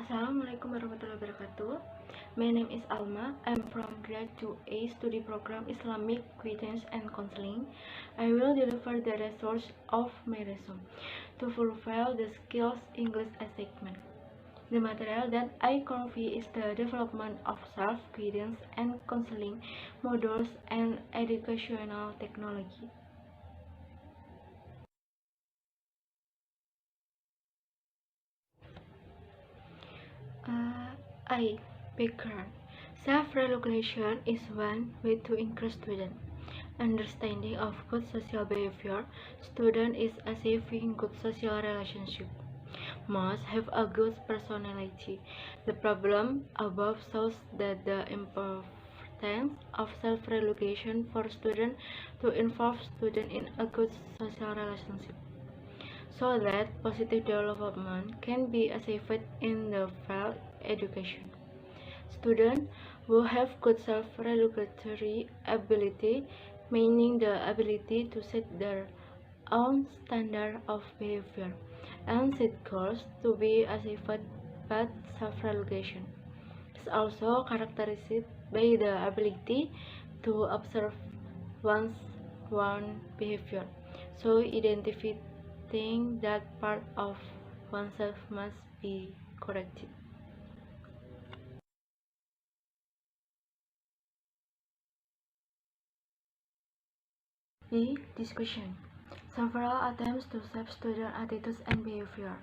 Assalamualaikum warahmatullahi wabarakatuh. My name is Alma. I'm from grade 2A study program Islamic Guidance and Counseling. I will deliver the results of my resume to fulfill the skills English assessment. The material that I cover is the development of self-guidance and counseling modules and educational technology. Background. Self-regulation is one way to increase student understanding of good social behavior. Student is achieving good social relationship. Must have a good personality. The problem above shows that the importance of self-regulation for student to involve student in a good social relationship, so that positive development can be achieved in the field education. Students who have good self-regulatory ability, meaning the ability to set their own standard of behavior and set goals to be achieved by self-regulation, is also characterized by the ability to observe one's own behavior, so identifying that part of oneself must be corrected. Discussion. Several attempts to shape student attitudes and behavior.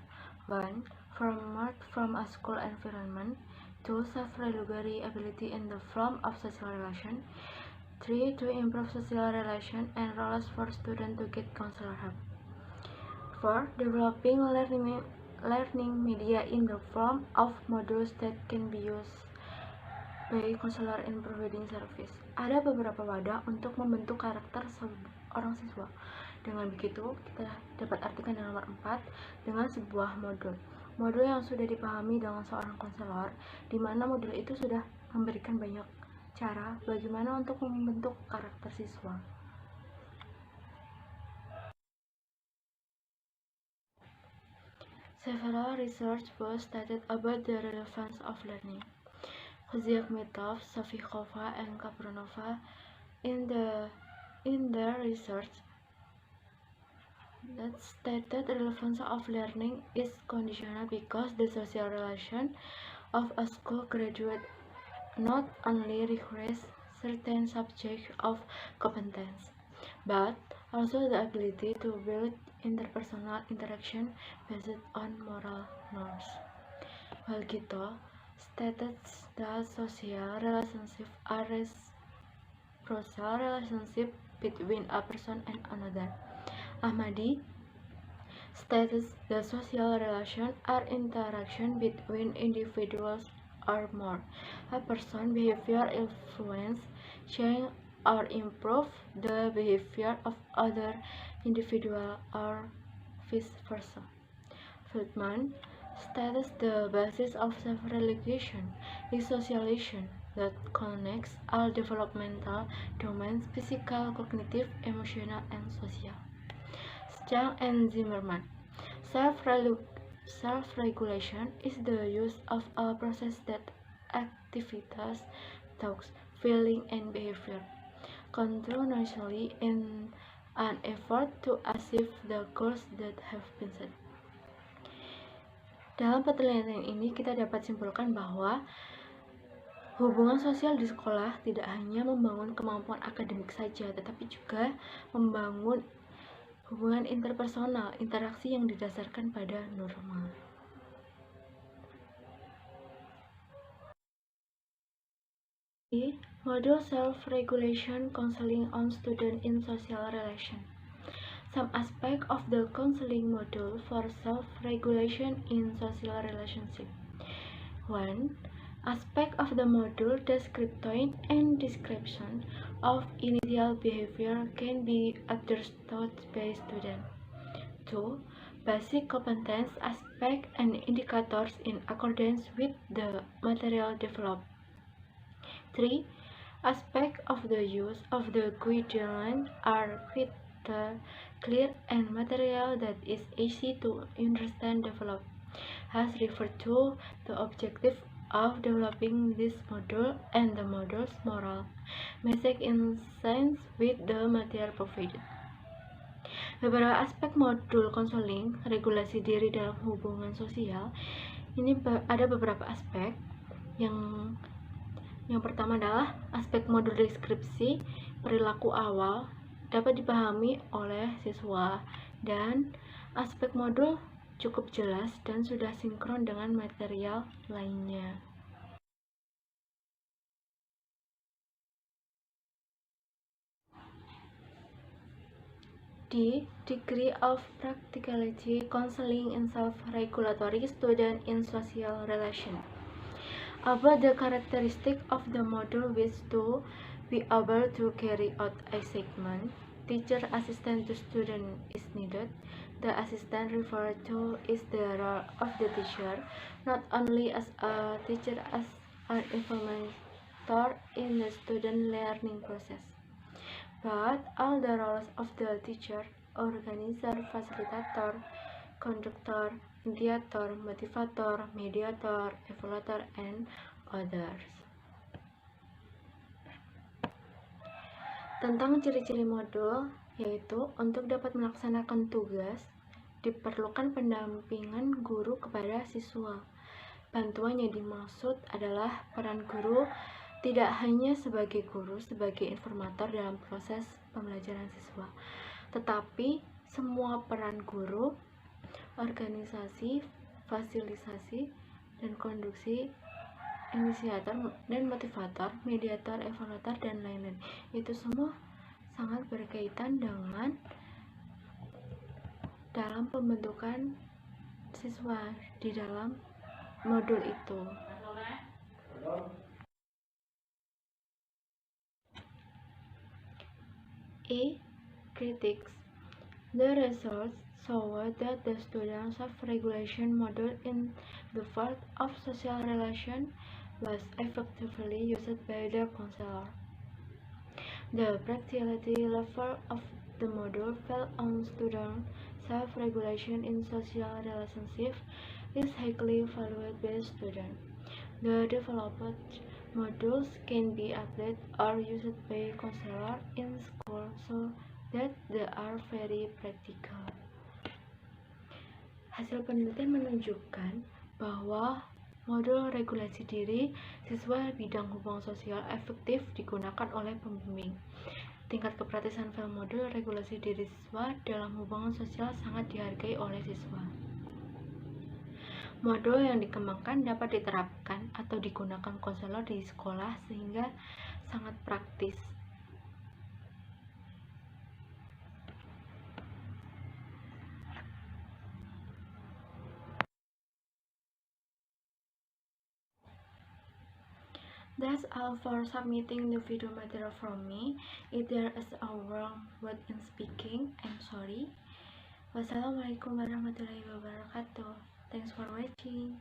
1. Formed from a school environment. 2. Self-regulatory ability in the form of social relation. 3. To improve social relation and roles for students to get counselor help. 4. Developing learning media in the form of modules that can be used by counselor in providing service. Ada beberapa wadah untuk membentuk karakter orang siswa. Dengan begitu, kita dapat artikan yang nomor 4 dengan sebuah modul. Modul yang sudah dipahami dengan seorang konselor, di mana modul itu sudah memberikan banyak cara bagaimana untuk membentuk karakter siswa. Several research was stated about the relevance of learning. Kuzyakmitov, Safikova, and Kapronova in their research that stated the relevance of learning is conditional because the social relation of a school graduate not only requires certain subject of competence, but also the ability to build interpersonal interaction based on moral norms. Walgito stated that social relationships are reciprocal relationships between a person and another. Ahmadi states that social relations are interaction between individuals or more. A person's behavior influence, change, or improve the behavior of other individuals or vice versa. Friedman states the basis of self-regulation is socialization that connects all developmental domains: physical, cognitive, emotional, and social. Chang and Zimmerman. Self-regulation is the use of a process that activities, thoughts, feelings, and behavior continuously in an effort to achieve the goals that have been set. Dalam penelitian ini kita dapat simpulkan bahwa hubungan sosial di sekolah tidak hanya membangun kemampuan akademik saja, tetapi juga membangun hubungan interpersonal, interaksi yang didasarkan pada norma. Module Self-Regulation Counseling on Student in Social Relation. Some aspect of the counseling module for self-regulation in social relationship. 1. Aspect of the module description and description of initial behavior can be understood by student. 2. Basic competence aspect and indicators in accordance with the material developed. 3. Aspect of the use of the guideline are clear and material that is easy to understand develop. has referred to the objective of developing this module and the module's moral message in sync with the material provided. Beberapa aspek modul konseling regulasi diri dalam hubungan sosial ini ada beberapa aspek. Yang pertama adalah aspek modul deskripsi perilaku awal dapat dipahami oleh siswa, dan aspek modul cukup jelas dan sudah sinkron dengan material lainnya. D. Degree of practicality, counseling in self-regulatory student in social relation. About the characteristic of the module which to be able to carry out a segment, teacher assistant to student is needed. The assistant referred to is the role of the teacher, not only as a teacher as an implementer in the student learning process, but all the roles of the teacher, organizer, facilitator, conductor, mediator, motivator, mediator, evaluator, and others. Tentang ciri-ciri modul, yaitu untuk dapat melaksanakan tugas, diperlukan pendampingan guru kepada siswa. Bantuan yang dimaksud adalah peran guru tidak hanya sebagai guru, sebagai informator dalam proses pembelajaran siswa, tetapi semua peran guru, organisasi, fasilitasi, dan konduksi, inisiator dan motivator, mediator, evaluator, dan lain-lain. Itu semua sangat berkaitan dengan dalam pembentukan siswa di dalam modul itu. A. Critics. The results showed that the student self-regulation module in the field of social relation was effectively used by the counselor. The practicality level of the module fell on student self-regulation in social relationships is highly valued by students. The developed modules can be applied or used by counselor in school so that they are very practical. Hasil penelitian menunjukkan bahwa modul regulasi diri siswa bidang hubungan sosial efektif digunakan oleh pembimbing. Tingkat kepraktisan file modul regulasi diri siswa dalam hubungan sosial sangat dihargai oleh siswa. Modul yang dikembangkan dapat diterapkan atau digunakan konselor di sekolah sehingga sangat praktis. That's all for submitting the video material from me. If there is a wrong word in speaking, I'm sorry. Wassalamualaikum warahmatullahi wabarakatuh. Thanks for watching.